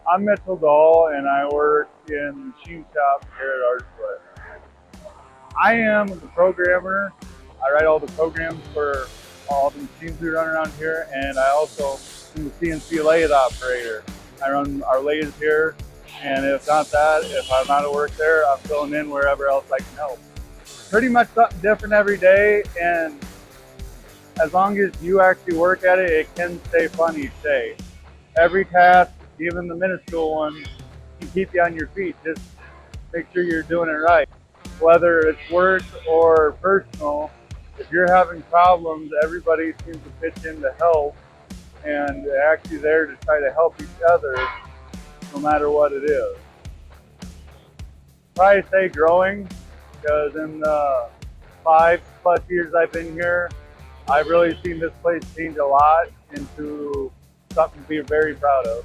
I'm Mitch Dahl, and I work in the machine shop here at Archwood. I am the programmer. I write all the programs for all the machines we run around here, and I also am the CNC lathe operator. I run our lathes here, and if not that, if I'm out of work there, I'm filling in wherever else I can help. Pretty much something different every day, and as long as you actually work at it, it can stay fun each day. Every task, even the minuscule ones, can keep you on your feet. Just make sure you're doing it right. Whether it's work or personal, if you're having problems, everybody seems to pitch in to help, and they're actually there to try to help each other no matter what it is. Probably say growing, because in the 5+ years I've been here, I've really seen this place change a lot into something to be very proud of.